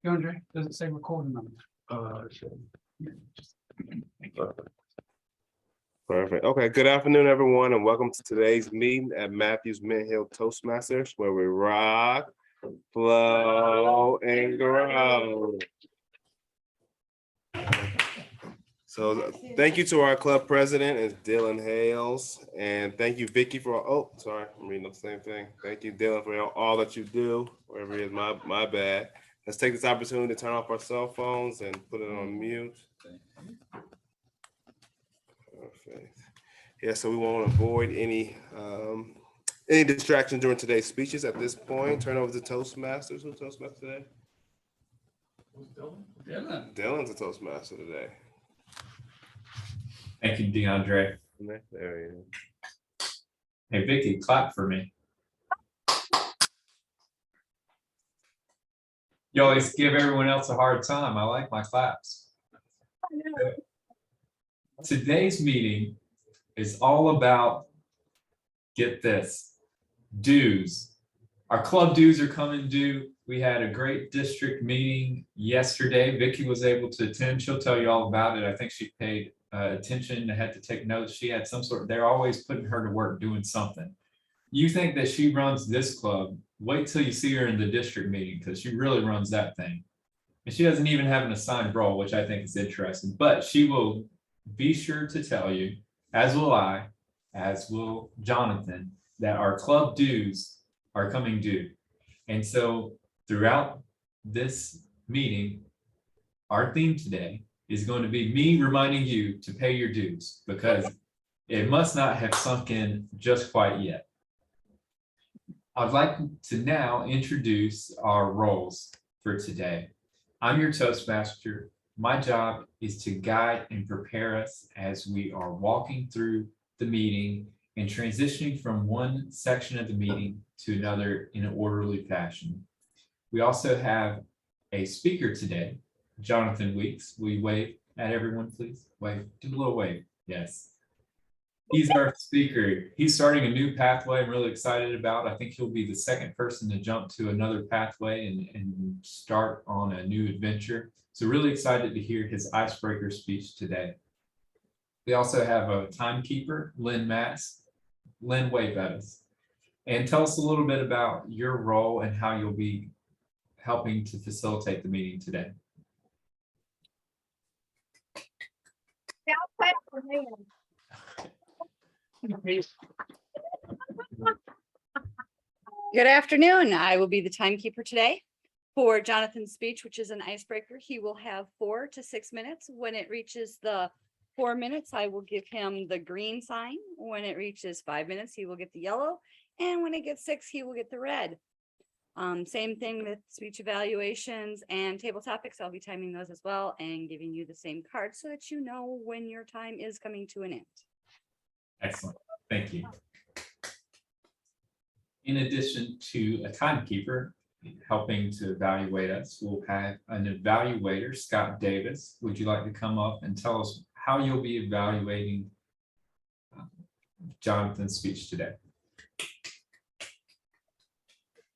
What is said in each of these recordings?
Andre, does it say recording on it? Perfect. Okay, good afternoon, everyone, and welcome to today's meeting at Matthews Mint Hill Toastmasters, where we rock, flow, and grow. So thank you to our club president, is Dylan Hales, and thank you, Vicky, for, oh, sorry, I'm reading the same thing. Thank you, Dylan, for all that you do, wherever it is, my bad. Let's take this opportunity to turn off our cell phones and put it on mute. Perfect. Yeah, so we want to avoid any distractions during today's speeches at this point. Turn over to Toastmasters. Who's Toastmaster today? Dylan. Dylan's a Toastmaster today. Thank you, DeAndre. There he is. Hey, Vicky, clap for me. You always give everyone else a hard time. I like my claps. Today's meeting is all about, get this, dues. Our club dues are coming due. We had a great district meeting yesterday. Vicky was able to attend. She'll tell you all about it. I think she paid attention, had to take notes. She had some sort of, they're always putting her to work doing something. You think that she runs this club, wait till you see her in the district meeting, because she really runs that thing. And she doesn't even have an assigned role, which I think is interesting, but she will be sure to tell you, as will I, as will Jonathan, that our club dues are coming due. And so throughout this meeting, our theme today is going to be me reminding you to pay your dues, because it must not have sunk in just quite yet. I'd like to now introduce our roles for today. I'm your Toastmaster. My job is to guide and prepare us as we are walking through the meeting and transitioning from one section of the meeting to another in an orderly fashion. We also have a speaker today, Jonathan Weeks. Will you wave at everyone, please? Wave, do a little wave. Yes. He's our speaker. He's starting a new pathway I'm really excited about. I think he'll be the second person to jump to another pathway and start on a new adventure. So really excited to hear his icebreaker speech today. We also have a timekeeper, Lynn Mass. Lynn, wave at us. And tell us a little bit about your role and how you'll be helping to facilitate the meeting today. Good afternoon. I will be the timekeeper today for Jonathan's speech, which is an icebreaker. He will have 4 to 6 minutes. When it reaches the 4 minutes, I will give him the green sign. When it reaches 5 minutes, he will get the yellow. And when it gets 6, he will get the red. Same thing with speech evaluations and table topics. I'll be timing those as well and giving you the same card so that you know when your time is coming to an end. Excellent. Thank you. In addition to a timekeeper helping to evaluate us, we'll have an evaluator, Scott Davis. Would you like to come up and tell us how you'll be evaluating Jonathan's speech today?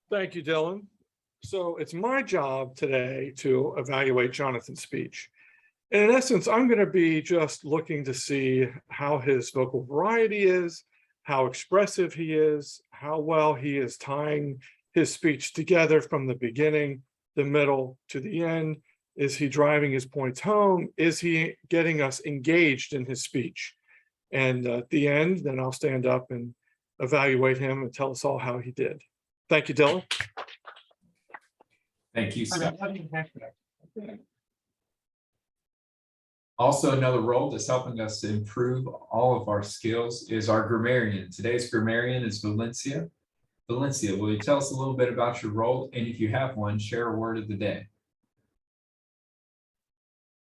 Thank you, Dylan. So it's my job today to evaluate Jonathan's speech. And in essence, I'm going to be just looking to see how his vocal variety is, how expressive he is, how well he is tying his speech together from the beginning, the middle to the end. Is he driving his points home? Is he getting us engaged in his speech? And at the end, then I'll stand up and evaluate him and tell us all how he did. Thank you, Dylan. Thank you, Scott. Also, another role that's helping us to improve all of our skills is our grammarian. Today's grammarian is Valencia. Valencia, will you tell us a little bit about your role? And if you have one, share a word of the day.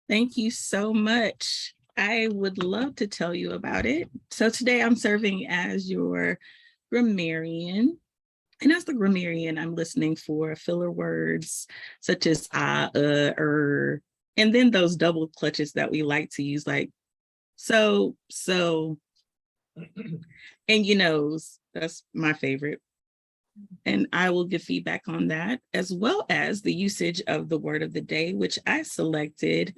Thank you so much. I would love to tell you about it. So today I'm serving as your grammarian. And as the grammarian, I'm listening for filler words such as and then those double clutches that we like to use, like so, and you know, that's my favorite. and I will give feedback on that, as well as the usage of the word of the day, which I selected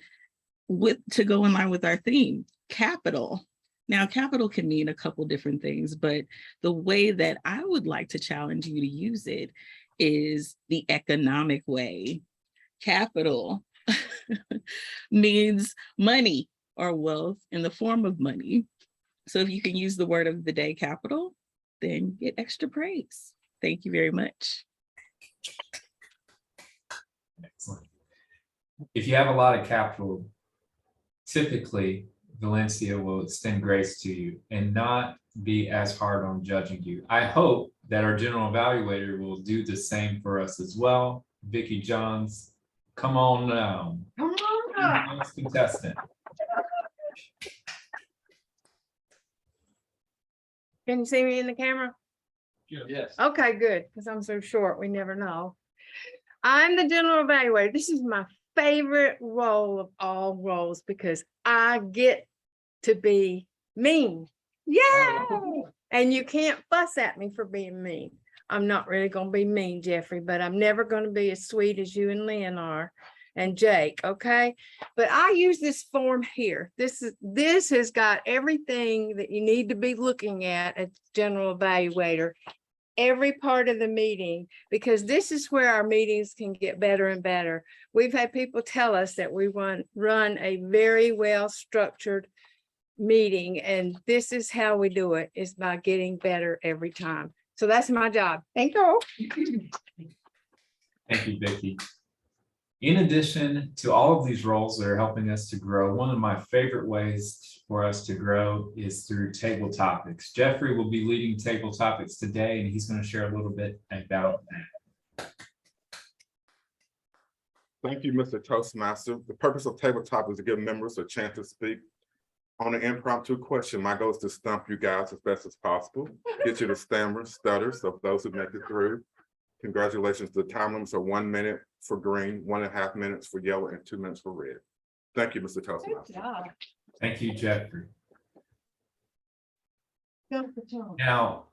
to go in line with our theme, capital. Now, capital can mean a couple different things, but the way that I would like to challenge you to use it is the economic way. Capital means money or wealth in the form of money. So if you can use the word of the day, capital, then get extra praise. Thank you very much. Excellent. If you have a lot of capital, typically Valencia will extend grace to you and not be as hard on judging you. I hope that our general evaluator will do the same for us as well. Vicki Johns, come on now. Come on up. Next contestant. Can you see me in the camera? Yes. Okay, good, because I'm so short, we never know. I'm the general evaluator. This is my favorite role of all roles because I get to be mean. Yay! And you can't fuss at me for being mean. I'm not really gonna be mean, Jeffrey, but I'm never gonna be as sweet as you and Lynn are and Jake, okay? But I use this form here. This has got everything that you need to be looking at as general evaluator, every part of the meeting, because this is where our meetings can get better and better. We've had people tell us that we run a very well structured meeting, and this is how we do it, is by getting better every time. So that's my job. Thank you. Thank you, Vicki. In addition to all of these roles that are helping us to grow, one of my favorite ways for us to grow is through table topics. Jeffrey will be leading table topics today, and he's going to share a little bit about that. Thank you, Mr. Toastmaster. The purpose of tabletop is to give members a chance to speak on an impromptu question. My goal is to stump you guys as best as possible, get you to stammer, stutter, so those who make it through. Congratulations. The time limits are 1 minute for green, 1.5 minutes for yellow, and 2 minutes for red. Thank you, Mr. Toastmaster. Thank you, Jeffrey. Now,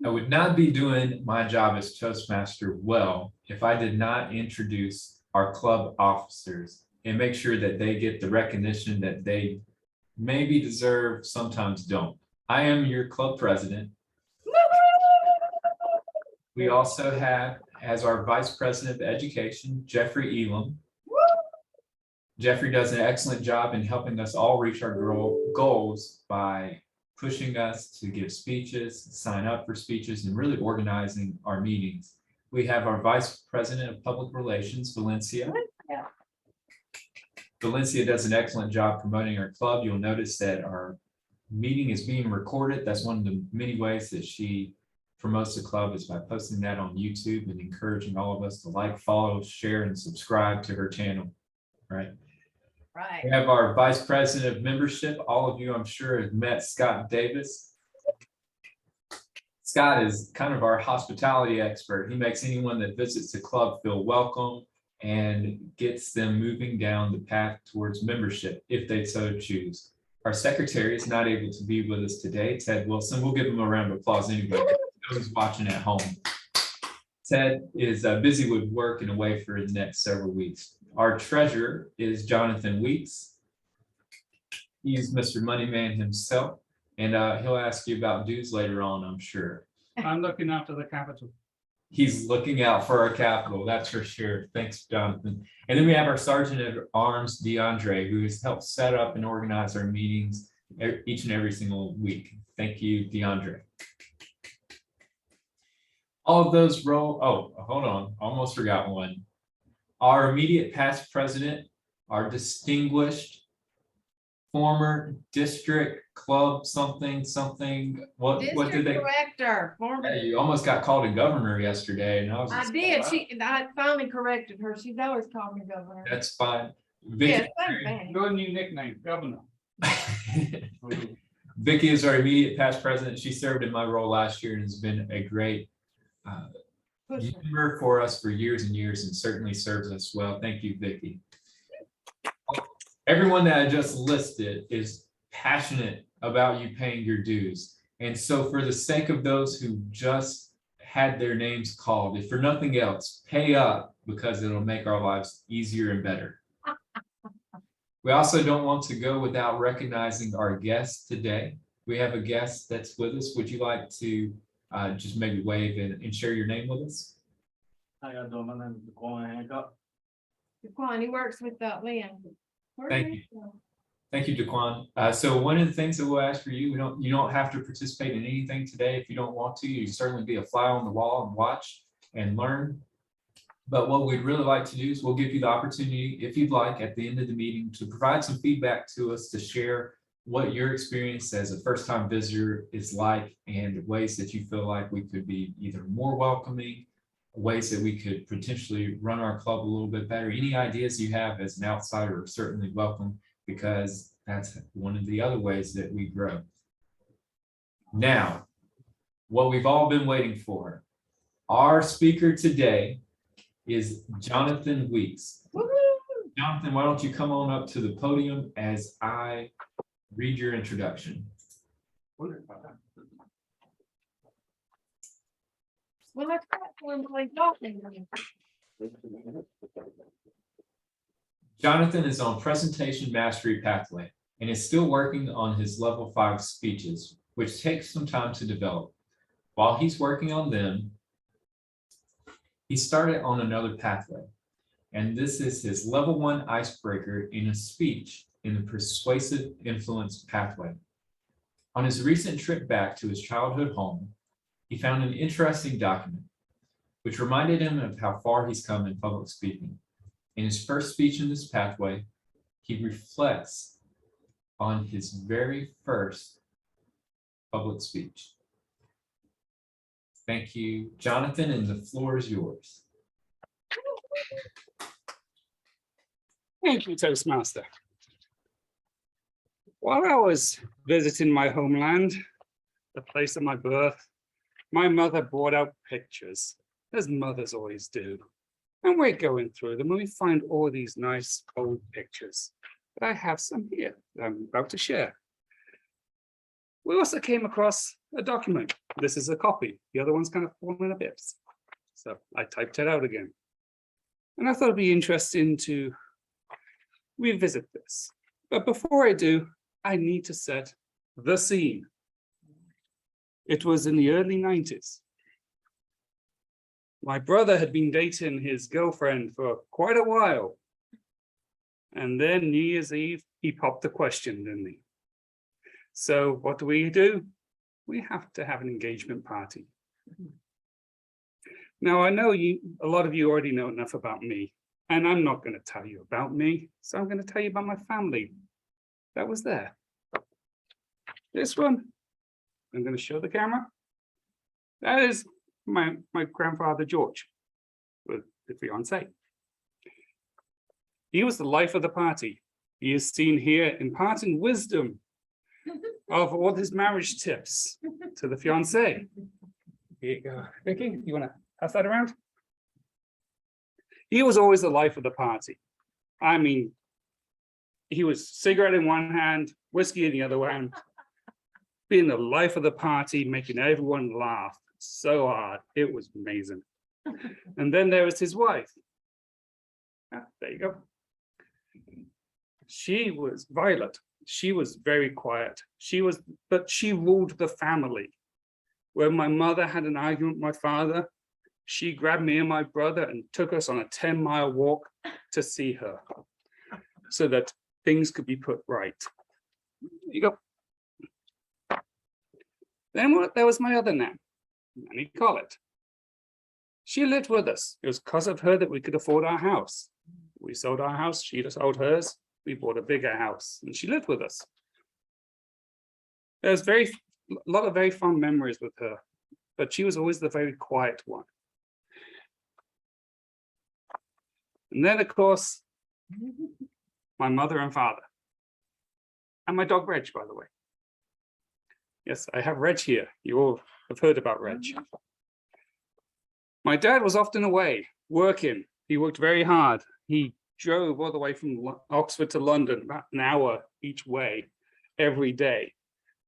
I would not be doing my job as Toastmaster well if I did not introduce our club officers and make sure that they get the recognition that they maybe deserve, sometimes don't. I am your club president. We also have, as our Vice President of Education, Jeffrey Elam. Jeffrey does an excellent job in helping us all reach our goals by pushing us to give speeches, sign up for speeches, and really organizing our meetings. We have our Vice President of Public Relations, Valencia. Valencia does an excellent job promoting our club. You'll notice that our meeting is being recorded. That's one of the many ways that she promotes the club, is by posting that on YouTube and encouraging all of us to like, follow, share, and subscribe to her channel, right? Right. We have our Vice President of Membership. All of you, I'm sure, have met Scott Davis. Scott is kind of our hospitality expert. He makes anyone that visits the club feel welcome and gets them moving down the path towards membership if they so choose. Our secretary is not able to be with us today, Ted Wilson. We'll give him a round of applause anyway. Who's watching at home. Ted is busy with work and away for the next several weeks. Our treasurer is Jonathan Weeks. He's Mr. Moneyman himself, and he'll ask you about dues later on, I'm sure. I'm looking after the capital. He's looking out for our capital, that's for sure. Thanks, Jonathan. And then we have our Sergeant at Arms, DeAndre, who has helped set up and organize our meetings each and every single week. Thank you, DeAndre. All of those hold on, almost forgot one. Our immediate past president, our distinguished former district club something, what did they? Director. Yeah, you almost got called a governor yesterday, and I was. I did. I finally corrected her. She's always called me governor. That's fine. Yeah, Vicky, same thing. Your new nickname, Governor. Vicky is our immediate past president. She served in my role last year and has been a great member for us for years and years, and certainly serves us well. Thank you, Vicky. Everyone that I just listed is passionate about you paying your dues. And so for the sake of those who just had their names called. If for nothing else, pay up because it'll make our lives easier and better. We also don't want to go without recognizing our guest today. We have a guest that's with us. Would you like to just maybe wave and share your name with us? How y'all doing? My name is Daquan Hancock. Daquan, he works with Lynn. Thank you. Thank you, Daquan. So one of the things that we'll ask for you, you don't have to participate in anything today if you don't want to. You certainly be a fly on the wall and watch and learn. But what we'd really like to do is we'll give you the opportunity, if you'd like, at the end of the meeting to provide some feedback to us to share what your experience as a first-time visitor is like and ways that you feel like we could be either more welcoming, ways that we could potentially run our club a little bit better. Any ideas you have as an outsider are certainly welcome, because that's one of the other ways that we grow. Now, what we've all been waiting for. Our speaker today is Jonathan Weeks. Jonathan, why don't you come on up to the podium as I read your introduction. Well, let's platform like talking. Jonathan is on Presentation Mastery Pathway and is still working on his level 5 speeches, which takes some time to develop. While he's working on them, he started on another pathway, and this is his level 1 icebreaker in a speech in the persuasive influence pathway. On his recent trip back to his childhood home, he found an interesting document, which reminded him of how far he's come in public speaking. In his first speech in this pathway, he reflects on his very first public speech. Thank you, Jonathan, and the floor is yours. Thank you, Toastmaster. While I was visiting my homeland, the place of my birth, my mother brought out pictures, as mothers always do. And we're going through them and we find all these nice old pictures. But I have some here that I'm about to share. We also came across a document. This is a copy. The other one's kind of fallen to bits. So I typed it out again. And I thought it'd be interesting to revisit this. But before I do, I need to set the scene. It was in the early 90s. My brother had been dating his girlfriend for quite a while. And then New Year's Eve, he popped the question, didn't he? So what do? We have to have an engagement party. Now, I know a lot of you already know enough about me, and I'm not going to tell you about me. So I'm going to tell you about my family that was there. This one, I'm going to show the camera. That is my grandfather, George, with the fiance. He was the life of the party. He is seen here imparting wisdom of all his marriage tips to the fiance. Here you go. Vicky, you want to pass that around? He was always the life of the party. I mean, he was cigarette in one hand, whiskey in the other hand, being the life of the party, making everyone laugh so hard. It was amazing. And then there was his wife. There you go. She was Violet. She was very quiet. But she ruled the family. When my mother had an argument with my father, she grabbed me and my brother and took us on a 10-mile walk to see her so that things could be put right. There you go. Then there was my other nan, Nanny Collett. She lived with us. It was because of her that we could afford our house. We sold our house, she sold hers. We bought a bigger house and she lived with us. There's a lot of very fond memories with her, but she was always the very quiet one. And then, of course, my mother and father. And my dog, Reg, by the way. Yes, I have Reg here. You all have heard about Reg. My dad was often away working. He worked very hard. He drove all the way from Oxford to London, about an hour each way every day,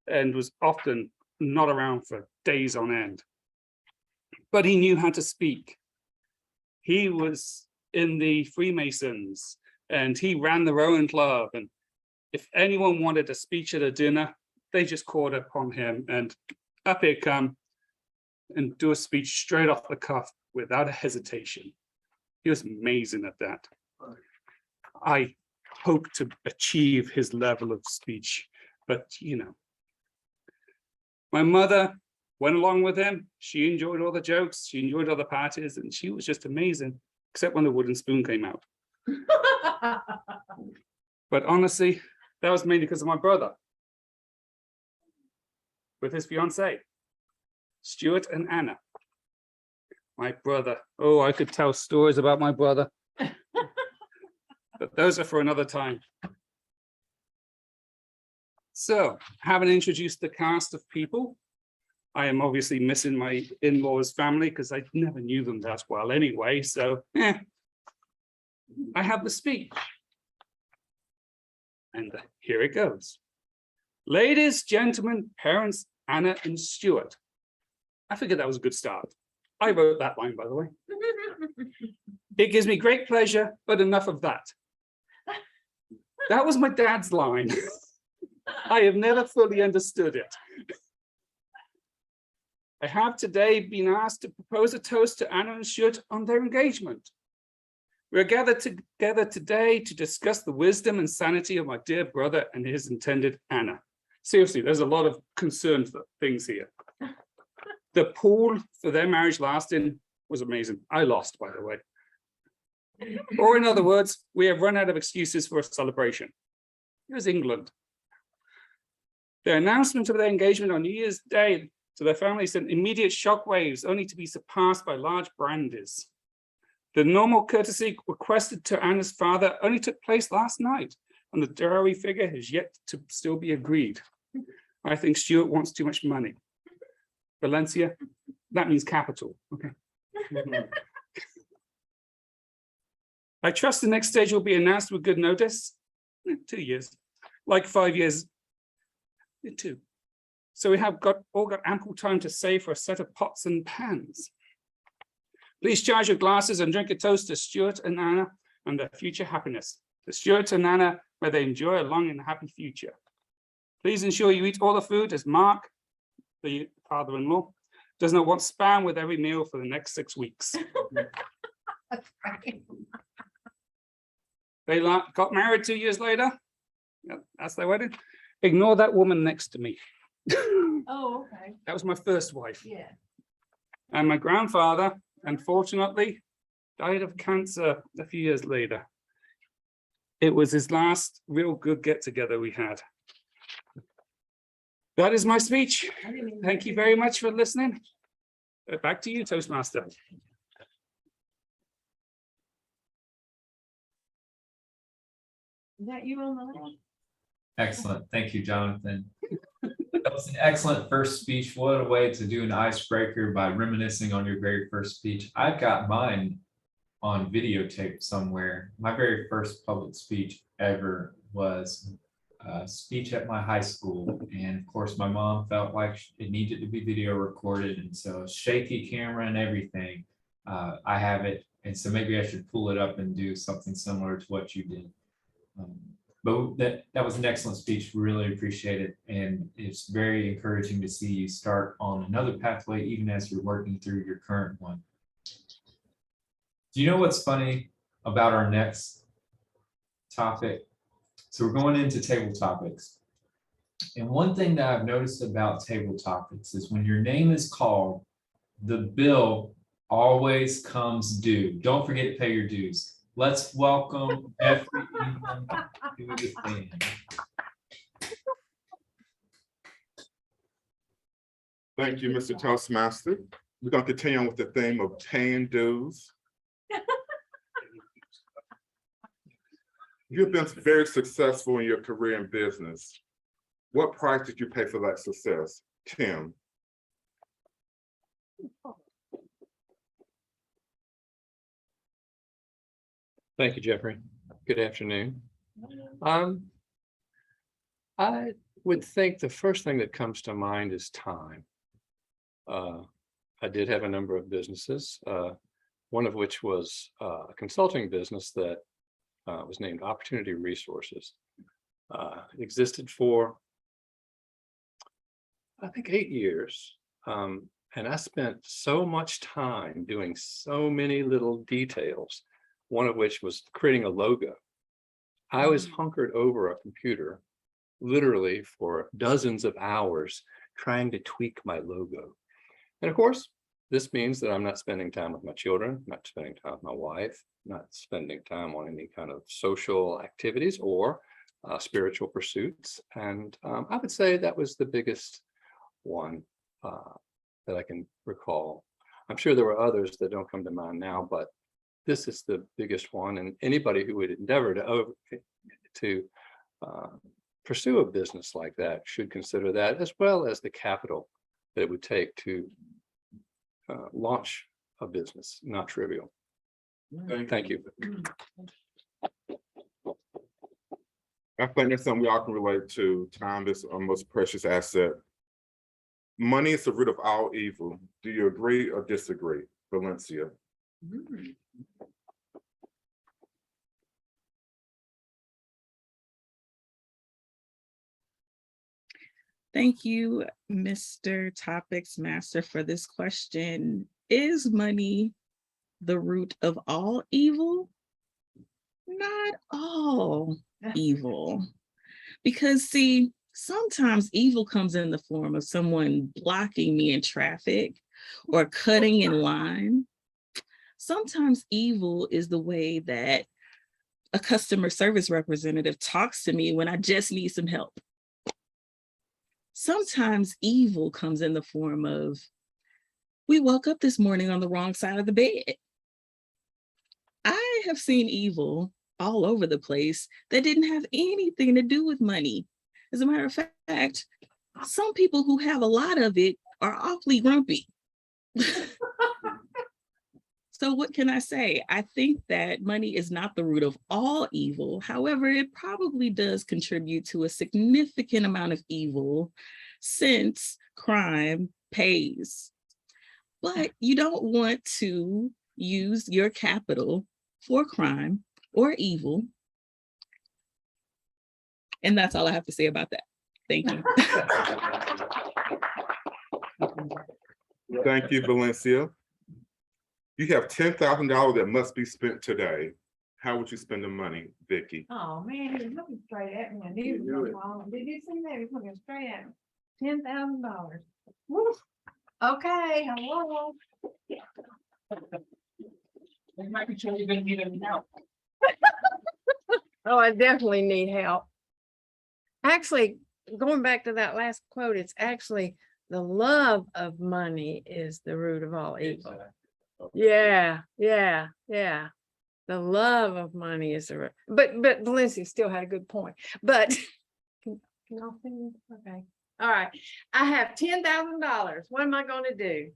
and was often not around for days on end. but he knew how to speak. He was in the Freemasons and he ran the rowing club. And if anyone wanted a speech at a dinner, they just called upon him and up he'd come and do a speech straight off the cuff without a hesitation. He was amazing at that. I hope to achieve his level of speech, but you know. My mother went along with him. She enjoyed all the jokes. She enjoyed all the parties, and she was just amazing, except when the wooden spoon came out. But honestly, that was mainly because of my brother with his fiancée, Stuart and Anna. My brother. Oh, I could tell stories about my brother. But those are for another time. So, having introduced the cast of people, I am obviously missing my in-laws family because I never knew them that well anyway. So, I have the speech. And here it goes. Ladies, gentlemen, parents, Anna and Stuart. I figured that was a good start. I wrote that line, by the way. It gives me great pleasure, but enough of that. That was my dad's line. I have never fully understood it. I have today been asked to propose a toast to Anna and Stuart on their engagement. We are gathered together today to discuss the wisdom and sanity of my dear brother and his intended Anna. Seriously, there's a lot of concerned things here. The pool for their marriage lasting was amazing. I lost, by the way. Or in other words, we have run out of excuses for a celebration. It was England. Their announcement of their engagement on New Year's Day to their family sent immediate shockwaves, only to be surpassed by large brandies. The normal courtesy requested to Anna's father only took place last night, and the dowry figure has yet to still be agreed. I think Stuart wants too much money. Valencia, that means capital. Okay. I trust the next stage will be announced with good notice. 2 years, like 5 years, 2. So we have all got ample time to save for a set of pots and pans. Please charge your glasses and drink a toast to Stuart and Anna and their future happiness. To Stuart and Anna, may they enjoy a long and happy future. Please ensure you eat all the food, as Mark, the father-in-law, does not want spam with every meal for the next 6 weeks. They got married 2 years later. Yep, that's their wedding. Ignore that woman next to me. Oh, okay. That was my first wife. Yeah. And my grandfather, unfortunately, died of cancer a few years later. It was his last real good get-together we had. That is my speech. Thank you very much for listening. Back to you, Toastmaster. Is that you on the line? Excellent. Thank you, Jonathan. That was an excellent first speech. What a way to do an icebreaker by reminiscing on your very first speech. I've got mine on videotape somewhere. My very first public speech ever was a speech at my high school. And of course, my mom felt like it needed to be video recorded. And so shaky camera and everything, I have it. And so maybe I should pull it up and do something similar to what you did. But that was an excellent speech. We really appreciate it. And it's very encouraging to see you start on another pathway, even as you're working through your current one. Do you know what's funny about our next topic? So we're going into table topics. And one thing that I've noticed about table topics is when your name is called, the bill always comes due. Don't forget to pay your dues. Let's welcome Jeffrey England to the stand. Thank you, Mr. Toastmaster. We're going to continue on with the theme of paying dues. You've been very successful in your career in business. What price did you pay for that success, Tim? Thank you, Jeffrey. Good afternoon. I would think the first thing that comes to mind is time. I did have a number of businesses, one of which was a consulting business that was named Opportunity Resources. It existed for, I think, 8 years. And I spent so much time doing so many little details, one of which was creating a logo. I was hunkered over a computer literally for dozens of hours trying to tweak my logo. And of course, this means that I'm not spending time with my children, not spending time with my wife, not spending time on any kind of social activities or spiritual pursuits. And I would say that was the biggest one that I can recall. I'm sure there were others that don't come to mind now, but this is the biggest one. And anybody who would endeavor to pursue a business like that should consider that, as well as the capital that it would take to launch a business. Not trivial. Thank you. I think that's something we all can relate to. Time is our most precious asset. Money is the root of all evil. Do you agree or disagree, Valencia? Thank you, Mr. Topics Master, for this question. Is money the root of all evil? Not all evil. Because see, sometimes evil comes in the form of someone blocking me in traffic or cutting in line. Sometimes evil is the way that a customer service representative talks to me when I just need some help. Sometimes evil comes in the form of, we woke up this morning on the wrong side of the bed. I have seen evil all over the place that didn't have anything to do with money. As a matter of fact, some people who have a lot of it are awfully grumpy. So what can I say? I think that money is not the root of all evil. However, it probably does contribute to a significant amount of evil since crime pays. But you don't want to use your capital for crime or evil. And that's all I have to say about that. Thank you. Thank you, Valencia. You have $10,000 that must be spent today. How would you spend the money, Vicky? Oh, man, he's looking straight at me. I knew he was gonna fall. Did you see that? He's looking straight at me. $10,000. Okay, hello. They might be sure you're gonna need any help. Oh, I definitely need help. Actually, going back to that last quote, it's actually the love of money is the root of all evil. Yeah. The love of money is the root. But Valencia still had a good point. But can y'all see me? Okay. All right. I have $10,000. What am I going to do?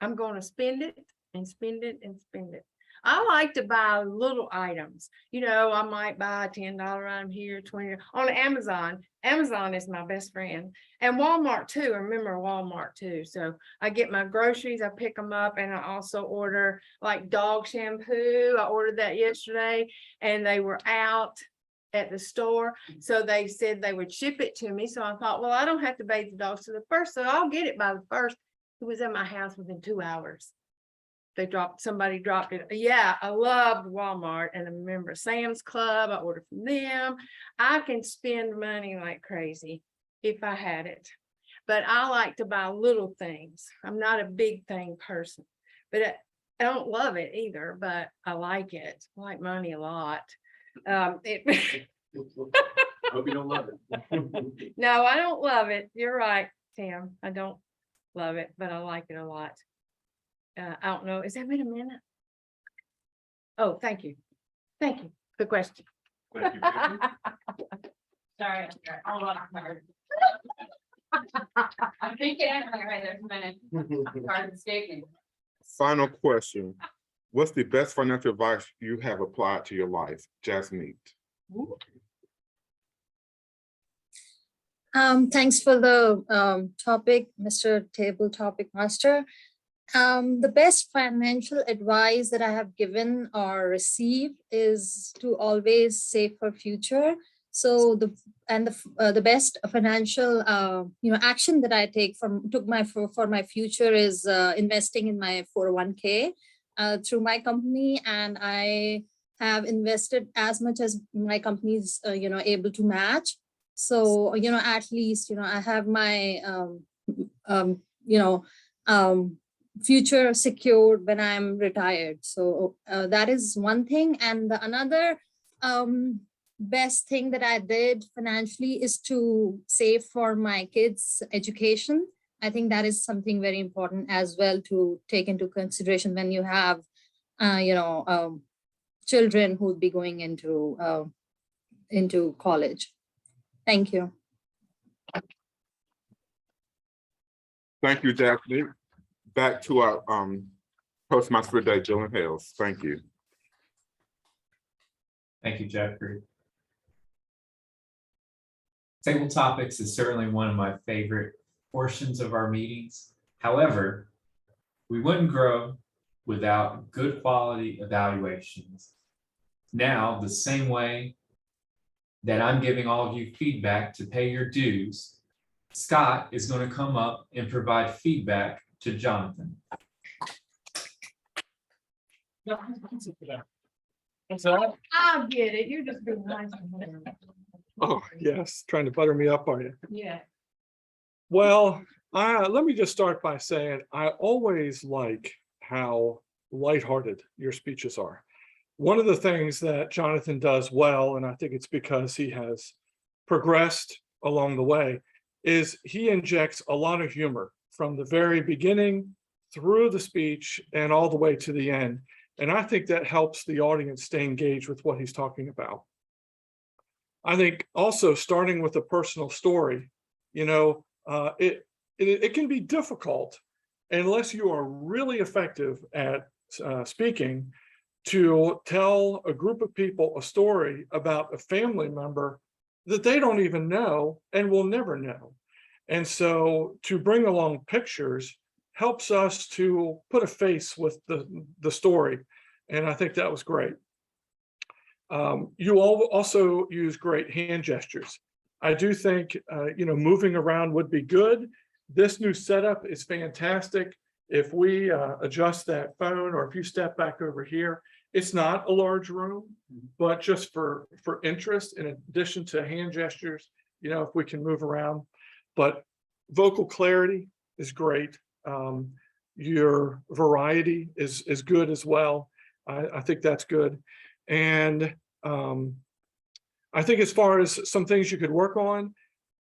I'm going to spend it and spend it and spend it. I like to buy little items. You know, I might buy a $10 item here, 20 on Amazon. Amazon is my best friend, and Walmart too. I remember Walmart too. So I get my groceries, I pick them up, and I also order like dog shampoo. I ordered that yesterday, and they were out at the store. So they said they would ship it to me. So I thought, well, I don't have to bathe the dogs to the first, so I'll get it by the first. It was at my house within 2 hours. Somebody dropped it. Yeah, I loved Walmart, and I remember Sam's Club. I ordered from them. I can spend money like crazy if I had it, but I like to buy little things. I'm not a big thing person, but I don't love it either, but I like it. I like money a lot. Hope you don't love it. No, I don't love it. You're right, Tim. I don't love it, but I like it a lot. I don't know. Has that been a minute? Oh, thank you. Thank you. Good question. Thank you, Vicky. Sorry, hold on. I'm thinking anyway, right there's a minute. Hard mistaken. Final question. What's the best financial advice you have applied to your life? Jasmine. Thanks for the topic, Mr. Table Topic Master. The best financial advice that I have given or received is to always save for future. So the best financial action that I took for my future is investing in my 401k through my company, and I have invested as much as my company is able to match. So at least I have my future secured when I'm retired. So that is one thing. And the another best thing that I did financially is to save for my kids' education. I think that is something very important as well to take into consideration when you have, children who would be going into college. Thank you. Thank you, Daphne. Back to our Toastmaster for the day, Dylan Hales. Thank you. Thank you, Jeffrey. Table topics is certainly one of my favorite portions of our meetings. However, we wouldn't grow without good quality evaluations. Now, the same way that I'm giving all of you feedback to pay your dues, Scott is going to come up and provide feedback to Jonathan. What's that? I get it. You're just being nice. Oh, yes, trying to butter me up, are you? Yeah. Well, let me just start by saying I always like how lighthearted your speeches are. One of the things that Jonathan does well, and I think it's because he has progressed along the way, is he injects a lot of humor from the very beginning through the speech and all the way to the end. And I think that helps the audience stay engaged with what he's talking about. I think also starting with a personal story, it can be difficult unless you are really effective at speaking to tell a group of people a story about a family member that they don't even know and will never know. And so to bring along pictures helps us to put a face with the story. And I think that was great. You all also use great hand gestures. I do think, moving around would be good. This new setup is fantastic. If we adjust that phone, or if you step back over here, it's not a large room, but just for interest, in addition to hand gestures, if we can move around. But vocal clarity is great. Your variety is good as well. I think that's good. And I think as far as some things you could work on,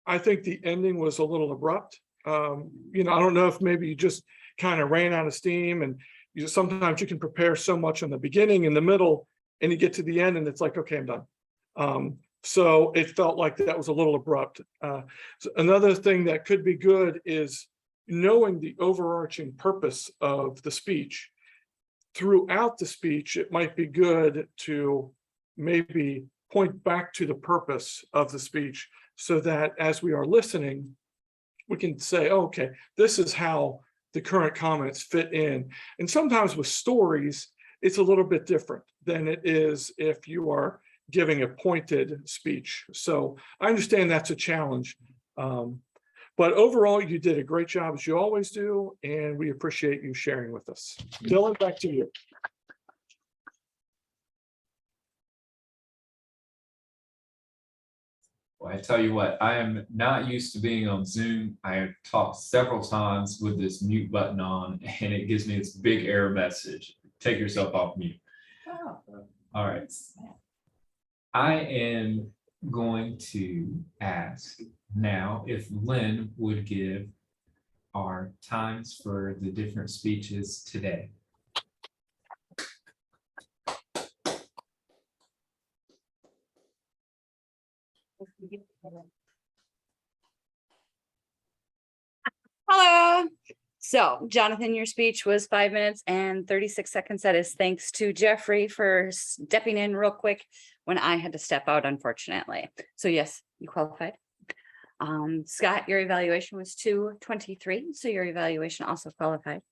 I think the ending was a little abrupt. I don't know if maybe you just kind of ran out of steam, and sometimes you can prepare so much in the beginning, in the middle, and you get to the end and it's like, okay, I'm done. So it felt like that was a little abrupt. So another thing that could be good is knowing the overarching purpose of the speech. Throughout the speech, it might be good to maybe point back to the purpose of the speech, so that as we are listening, we can say, oh, okay, this is how the current comments fit in. And sometimes with stories, it's a little bit different than it is if you are giving a pointed speech. So I understand that's a challenge. But overall, you did a great job, as you always do, and we appreciate you sharing with us. Dylan, back to you. Well, I tell you what, I am not used to being on Zoom. I have talked several times with this mute button on, and it gives me this big error message. Take yourself off mute. Oh. All right. I am going to ask now if Lynn would give our times for the different speeches today. Hello. So Jonathan, your speech was 5 minutes and 36 seconds. That is thanks to Jeffrey for stepping in real quick when I had to step out, unfortunately. So yes, you qualified. Scott, your evaluation was 2:23, so your evaluation also qualified.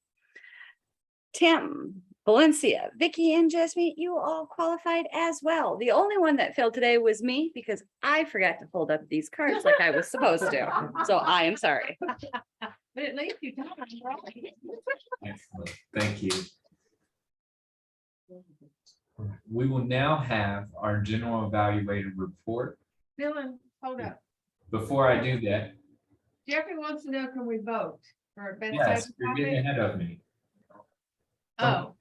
Tim, Valencia, Vicky, and Jasmine, you all qualified as well. The only one that failed today was me because I forgot to fold up these cards like I was supposed to. So I am sorry. But at least you told me, right? Excellent, thank you. We will now have our general evaluator report. Dylan, hold up. Before I do that, Jeffrey wants to know, can we vote for best yes, table you're getting topic? ahead of me. Oh,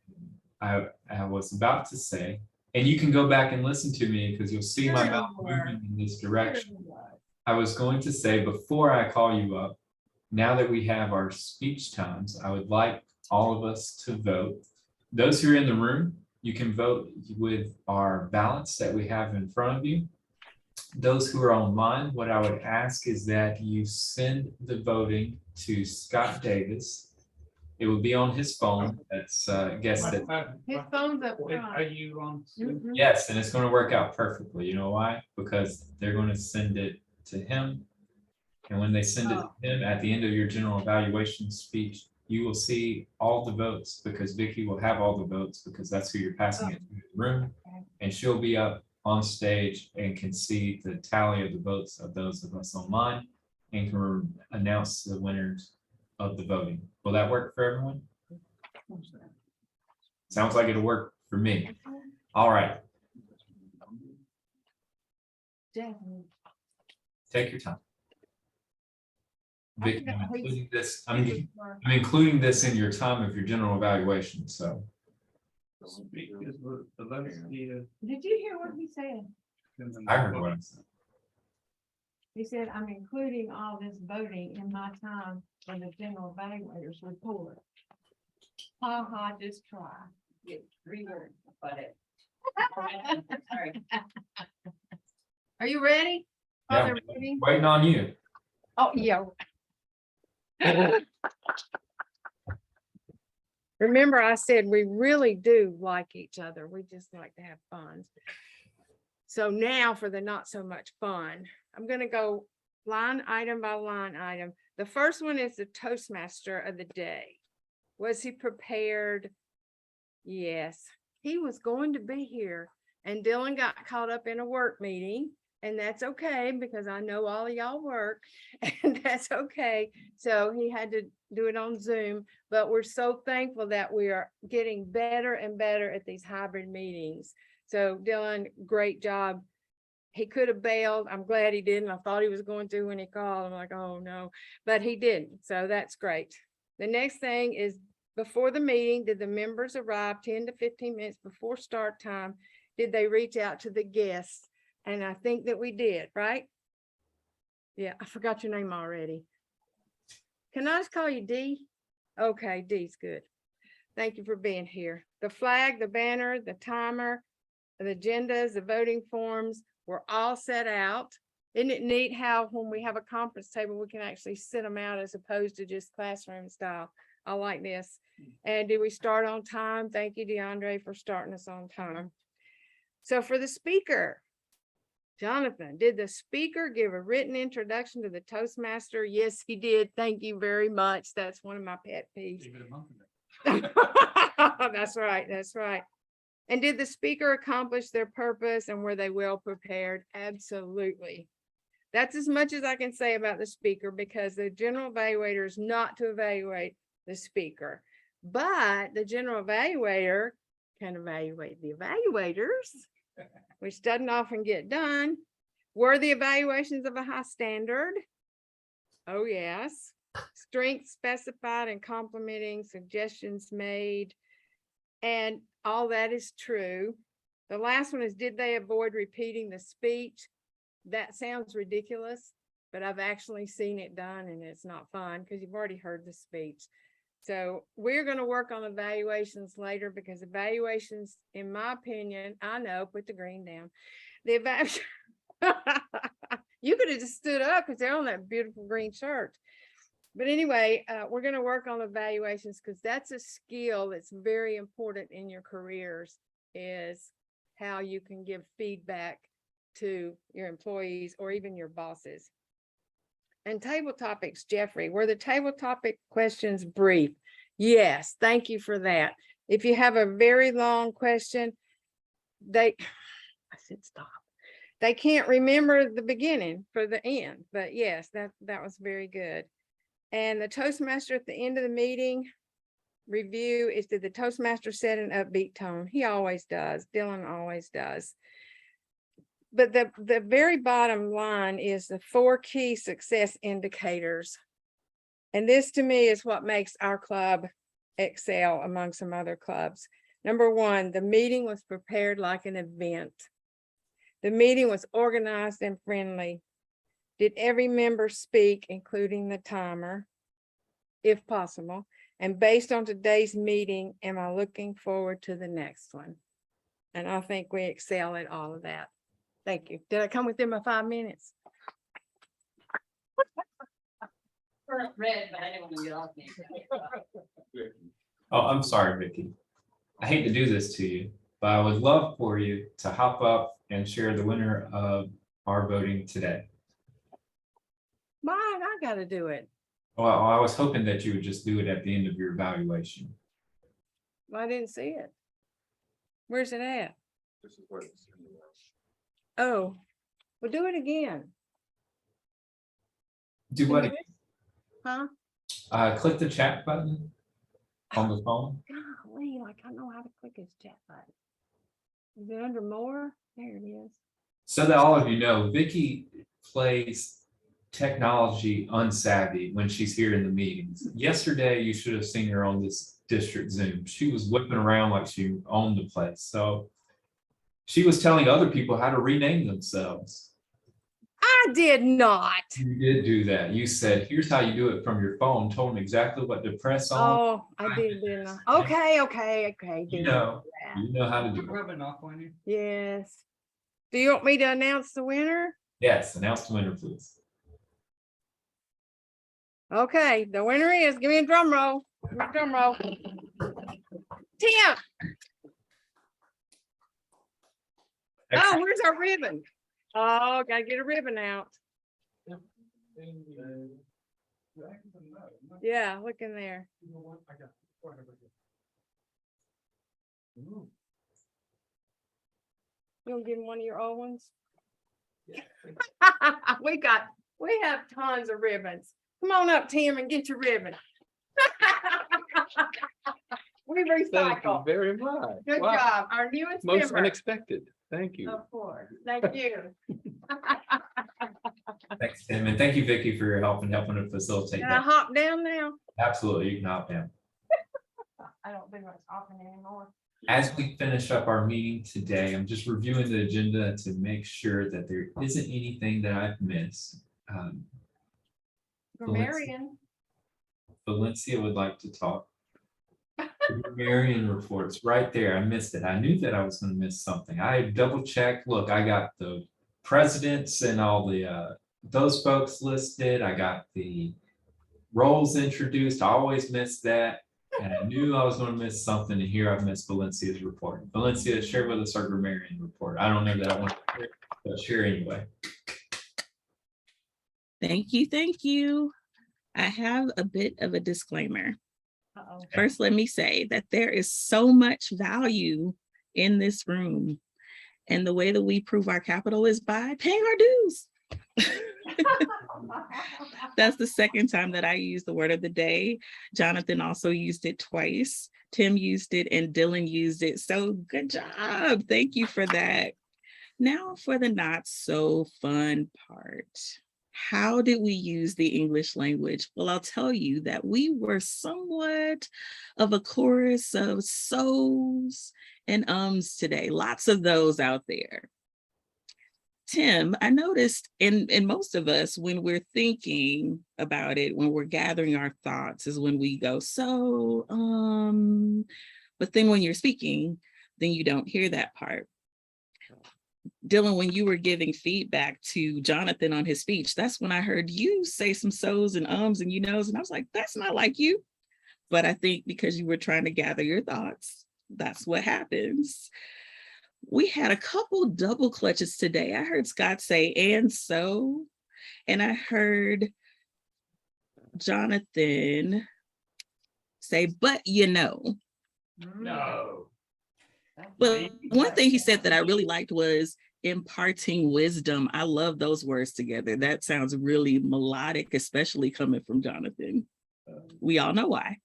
I was about to say, and you can go back and listen to me because you'll see my Sure mouth you were. moving in this direction. sure. I was going to say, before I call you up, now that we have our speech times, I would like all of us to vote. Those who are in the room, you can vote with our ballots that we have in front of you. Those who are online, what I would ask is that you send the voting to Scott Davis. It will be on his phone. That's I guess that, His phone's up Are front. you on? Mhm. yes, and it's going to work out perfectly. You know why? Because they're going to send it to him. And when they send it to him at the end of your general evaluation speech, you will see all the votes because Vicky will have all the votes because that's who you're passing it to in the room. And she'll be up on stage and can see the tally of the votes of those of us online and can announce the winners of the voting. Will that work for everyone? Sounds like it'll work for me. All right, Definitely. take your time. Vicky, forgot I'm who- including this, I'm including this in your time of your general evaluation, so. Did you hear what he said? I heard what I said. He said, I'm including all this voting in my time for the general evaluators report. Ha ha, just try. Get 3 words, but it. Sorry. Are you ready? Oh, Yeah, they're ready? waiting on you. Oh, yeah. Remember, I said we really do like each other. We just like to have fun. So now for the not so much fun, I'm gonna go line item by line item. The first one is the Toastmaster of the day. Was he prepared? Yes, he was going to be here. And Dylan got caught up in a work meeting. And that's okay, because I know all of y'all work, and that's okay. So he had to do it on Zoom, but we're so thankful that we are getting better and better at these hybrid meetings. So Dylan, great job. He could have bailed. I'm glad he didn't. I thought he was going to when he called. I'm like, oh no, but he didn't. So that's great. The next thing is, before the meeting, did the members arrive 10 to 15 minutes before start time? Did they reach out to the guests? And I think that we did, right? Yeah, I forgot your name already. Can I just call you D? Okay, D's good. Thank you for being here. The flag, the banner, the timer, the agendas, the voting forms were all set out. Isn't it neat how when we have a conference table, we can actually sit them out as opposed to just classroom style? I like this. And did we start on time? Thank you, DeAndre, for starting us on time. So for the speaker, Jonathan, did the speaker give a written introduction to the Toastmaster? Yes, he did. Thank you very much. That's one of my pet peeves. That's right. That's right. And did the speaker accomplish their purpose and were they well prepared? Absolutely. That's as much as I can say about the speaker, because the general evaluator is not to evaluate the speaker, but the general evaluator can evaluate the evaluators, which doesn't often get done. Were the evaluations of a high standard? Oh, yes. Strengths specified and complimenting, suggestions made, and all that is true. The last one is, did they avoid repeating the speech? That sounds ridiculous, but I've actually seen it done and it's not fun because you've already heard the speech. So we're going to work on evaluations later, because evaluations, in my opinion, I know, put the green down. The evaluation, you could have just stood up because they're on that beautiful green shirt. But anyway, we're going to work on evaluations because that's a skill that's very important in your careers, is how you can give feedback to your employees or even your bosses. And table topics, Jeffrey, were the table topic questions brief? Yes, thank you for that. If you have a very long question, I said stop. They can't remember the beginning for the end, but yes, that was very good. And the Toastmaster at the end of the meeting review is, did the Toastmaster set an upbeat tone? He always does. Dylan always does. But the very bottom line is the 4 key success indicators. And this to me is what makes our club excel among some other clubs. Number 1, the meeting was prepared like an event. The meeting was organized and friendly. Did every member speak, including the timer, if possible? And based on today's meeting, am I looking forward to the next one? And I think we excel at all of that. Thank you. Did I come within my 5 minutes? Red, but I didn't want to get off me. Oh, I'm sorry, Vicky. I hate to do this to you, but I would love for you to hop up and share the winner of our voting today. Why I gotta do it? Well, I was hoping that you would just do it at the end of your evaluation. Well, I didn't see it. Where's it at? This is what it's. Oh, well, do it again. Do what? Huh? Click the chat button on the phone. Golly, like I know how to click his chat button. Is it under more? There it is. So that all of you know, Vicky plays technology unsavvy when she's here in the meetings. Yesterday, you should have seen her on this district Zoom. She was whipping around like she owned the place. So she was telling other people how to rename themselves. I did not. You did do that. You said, here's how you do it from your phone, told them exactly what to press on. Oh, I did, didn't I? Okay. You didn't know, do that. you know how to do it. Rubbing off on you. Yes. Do you want me to announce the winner? Yes, announce the winner, please. Okay, the winner is, give me a drum roll. Give me a drum roll. Tim. Oh, where's our ribbon? Oh, gotta get a ribbon out. Yeah, look in there. You gonna give him one of your old ones? We have tons of ribbons. Come on up, Tim, and get your ribbon. We Thank you recycle. very much. Good Wow. job. Our newest Most member. unexpected. Thank you. Of course. Thank you. Thanks, Tim, and thank you, Vicky, for your help and helping to facilitate Can I that. hop down now? Absolutely, you can hop down. I don't do much hopping anymore. As we finish up our meeting today, I'm just reviewing the agenda to make sure that there isn't anything that I've missed. Grammarian. Valencia would like to talk. Marion reports right there. I missed it. I knew that I was going to miss something. I double checked. Look, I got the presidents and all the those folks listed. I got the roles introduced. I always miss that. And I knew I was going to miss something. And here I've missed Valencia's report. Valencia, share with us our grammarian report. I don't know that I want to share, but share anyway. Thank you. Thank you. I have a bit of a disclaimer. Uh-oh. First, let me say that there is so much value in this room. And the way that we prove our capital is by paying our dues. That's the second time that I used the word of the day. Jonathan also used it twice. Tim used it and Dylan used it. So good job. Thank you for that. Now for the not so fun part. How did we use the English language? Well, I'll tell you that we were somewhat of a chorus of so's and ums today. Lots of those out there. Tim, I noticed in most of us, when we're thinking about it, when we're gathering our thoughts is when we go, so, but then when you're speaking, then you don't hear that part. Dylan, when you were giving feedback to Jonathan on his speech, that's when I heard you say some so's and ums and you knows, and I was like, that's not like you. But I think because you were trying to gather your thoughts, that's what happens. We had a couple double clutches today. I heard Scott say, and so, and I heard Jonathan say, but you know. No. Well, one thing he said that I really liked was imparting wisdom. I love those words together. That sounds really melodic, especially coming from Jonathan. We all know why.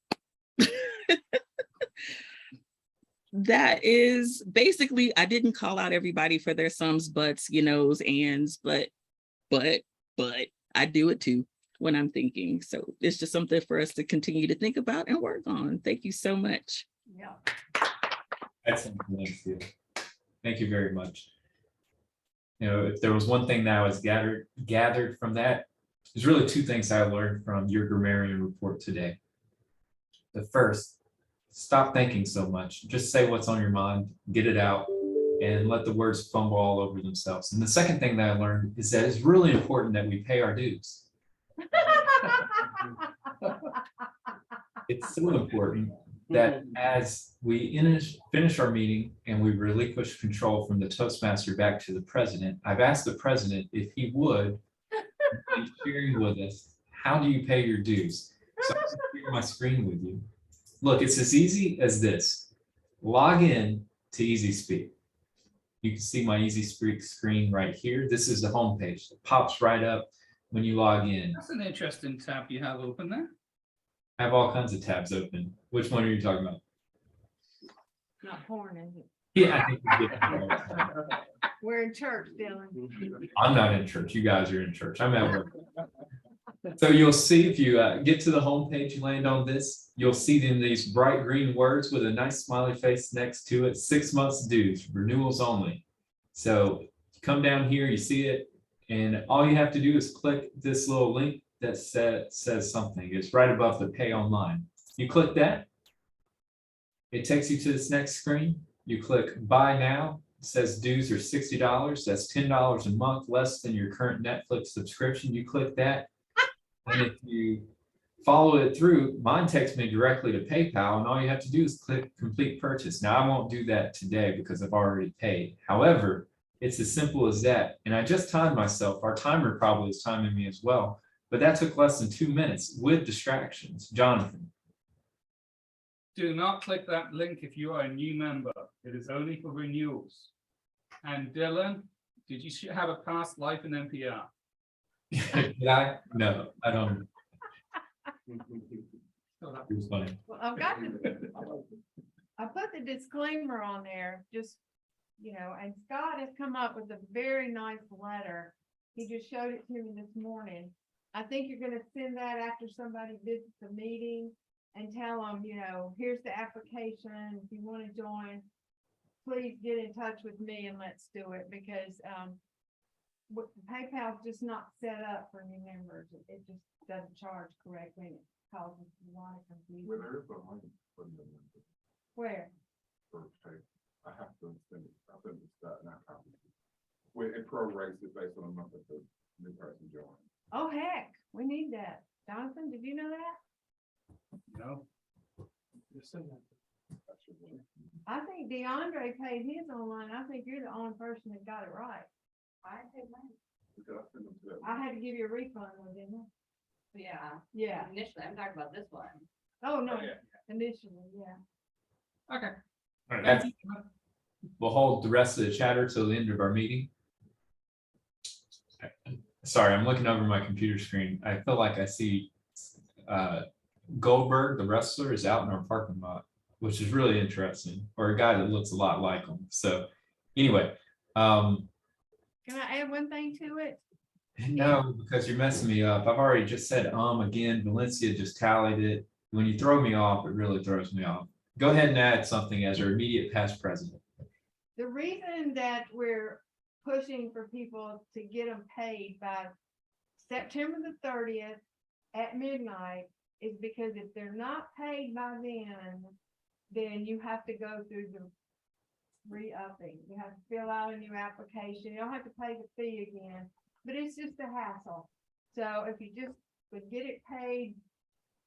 That is basically, I didn't call out everybody for their sums, buts, you knows, ands, but I do it too when I'm thinking. So it's just something for us to continue to think about and work on. Thank you so much. Yeah. Excellent. Thank you very much. You know, if there was one thing that I was gathered from that, there's really two things I learned from your grammarian report today. The first, stop thinking so much. Just say what's on your mind, get it out, and let the words fumble all over themselves. And the second thing that I learned is that it's really important that we pay our dues. It's so important that as we finish our meeting and we relinquish control from the Toastmaster back to the president, I've asked the president if he would be sharing with us, how do you pay your dues? So I'm sharing my screen with you. Look, it's as easy as this. Log in to Easy Speak. You can see my Easy Speak screen right here. This is the home page. It pops right up when you log in. That's an interesting tab you have open there. I have all kinds of tabs open. Which one are you talking about? Not porn, is it? Yeah, I think you get it. We're in church, Dylan. I'm not in church. You guys are in church. I'm at work. So you'll see if you get to the home page, you land on this, you'll see in these bright green words with a nice smiley face next to it, 6 months dues, renewals only. So you come down here, you see it, and all you have to do is click this little link that says something. It's right above the pay online. You click that, it takes you to this next screen. You click buy now. It says dues are $60. That's $10 a month less than your current Netflix subscription. You click that. And if you follow it through, mine takes me directly to PayPal, and all you have to do is click complete purchase. Now, I won't do that today because I've already paid. However, it's as simple as that. And I just timed myself. Our timer probably is timing me as well, but that took less than 2 minutes with distractions. Jonathan. Do not click that link if you are a new member. It is only for renewals. And Dylan, did you have a past life in NPR? Did I? No, I don't. It was funny. Well, I put the disclaimer on there, just, you know, and Scott has come up with a very nice letter. He just showed it to me this morning. I think you're gonna send that after somebody visits the meeting and tell them, you know, here's the application. If you want to join, please get in touch with me and let's do it, because PayPal's just not set up for new members. It just doesn't charge correctly. It causes a lot of confusion. Where? I have to send it. I'll send it to that now. Where it prorates it based on the month that the new person joined. Oh, heck, we need that. Jonathan, did you know that? No. I think DeAndre paid his online. I think you're the only person that got it right. I paid mine. I had to give you a refund, didn't I? Yeah, Yeah. initially, I'm talking about this one. Oh, no, yeah. initially, yeah. Okay. That's- We'll hold the rest of the chatter till the end of our meeting. Sorry, I'm looking over my computer screen. I feel like I see Goldberg, the wrestler, is out in our parking lot, which is really interesting, or a guy that looks a lot like him. So anyway, Can I add one thing to it? no, because you're messing me up. I've already just said again. Valencia just tallied it. When you throw me off, it really throws me off. Go ahead and add something as our immediate past president. The reason that we're pushing for people to get them paid by September the 30th at midnight is because if they're not paid by then you have to go through the re-upping. You have to fill out a new application. You don't have to pay the fee again, but it's just a hassle. So if you just would get it paid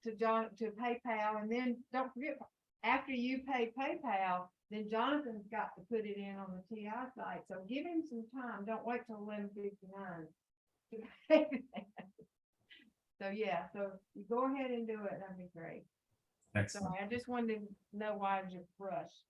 to PayPal, and then don't forget, after you pay PayPal, then Jonathan's got to put it in on the TI site. So give him some time. Don't wait till 11:59 to pay that. So yeah, so you go ahead and do it. That'd be great. Excellent. Sorry, I just wanted to know why you rushed.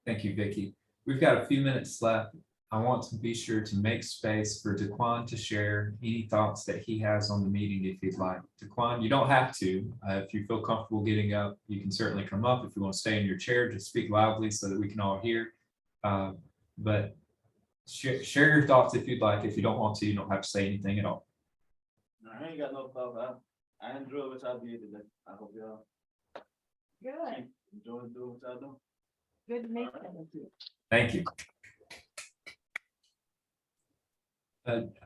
Thank you, Vicky. We've got a few minutes left. I want to be sure to make space for Daquan to share any thoughts that he has on the meeting if he'd like. Daquan, you don't have to. If you feel comfortable getting up, you can certainly come up. If you want to stay in your chair, just speak loudly so that we can all hear. But share your thoughts if you'd like. If you don't want to, you don't have to say anything at all. I ain't got no problem. I enjoy what y'all did today. I hope y'all Good, enjoy doing what y'all do. good to meet you. Thank you.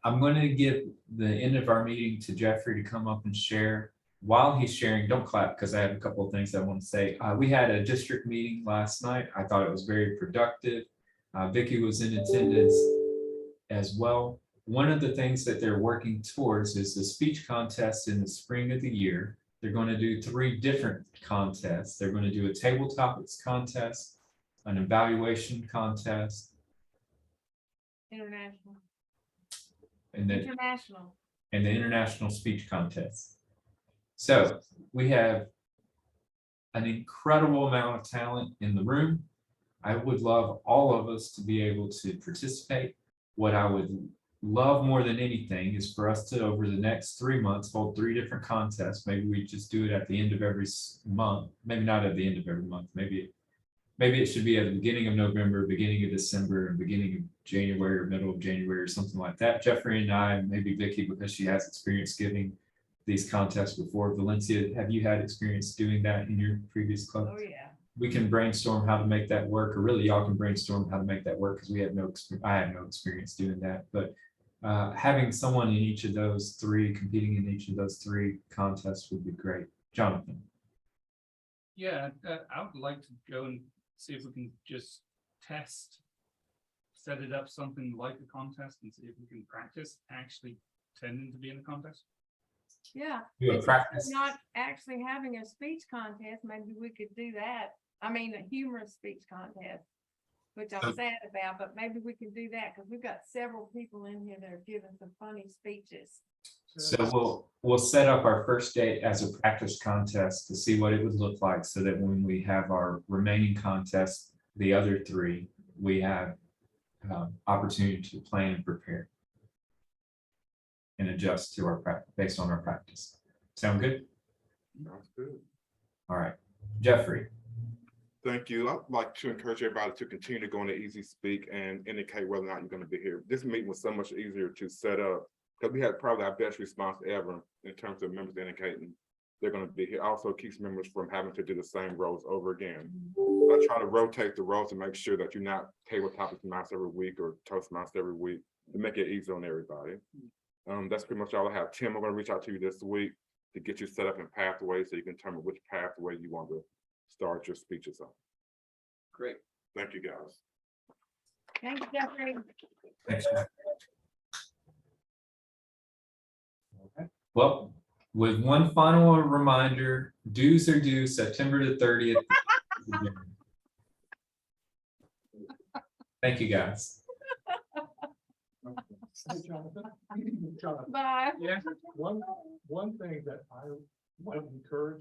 I'm going to give the end of our meeting to Jeffrey to come up and share. While he's sharing, don't clap because I have a couple of things I want to say. We had a district meeting last night. I thought it was very productive. Vicky was in attendance as well. One of the things that they're working towards is the speech contest in the spring of the year. They're going to do 3 different contests. They're going to do a table topics contest, an evaluation contest, International. and then International. and the international speech contest. So we have an incredible amount of talent in the room. I would love all of us to be able to participate. What I would love more than anything is for us to, over the next 3 months, hold 3 different contests. Maybe we just do it at the end of every month. Maybe not at the end of every month. Maybe it should be at the beginning of November, beginning of December, and beginning of January or middle of January or something like that. Jeffrey and I, maybe Vicky, because she has experience giving these contests before. Valencia, have you had experience doing that in your previous club? Oh, yeah. We can brainstorm how to make that work, or really y'all can brainstorm how to make that work because I have no experience doing that. But having someone in each of those 3, competing in each of those 3 contests would be great. Jonathan. Yeah, I would like to go and see if we can just set it up something like a contest and see if we can practice actually tending to be in a contest. Yeah. Do a It's practice. not actually having a speech contest, maybe we could do that. I mean, a humorous speech contest, which I'm sad about, but maybe we can do that because we've got several people in here that are giving some funny speeches. So we'll set up our first date as a practice contest to see what it would look like so that when we have our remaining contests, the other 3, we have opportunity to plan and prepare and adjust to our practice based on our practice. Sound good? Sounds good. All right, Jeffrey. Thank you. I'd like to encourage everybody to continue to go into Easy Speak and indicate whether or not you're going to be here. This meeting was so much easier to set up because we had probably our best response ever in terms of members indicating they're going to be here. Also keeps members from having to do the same roles over again. I try to rotate the roles to make sure that you're not table topics master every week or Toastmasters every week to make it easy on everybody. That's pretty much all I have. Tim, I'm going to reach out to you this week to get you set up in pathways so you can determine which pathway you want to start your speeches on. Great. Thank you, guys. Thank you, Jeffrey. Thanks. Okay. Well, with one final reminder, dues are due September the 30th. Thank you, guys. Hey, Jonathan. Jonathan, Bye. Yeah. one thing that I would encourage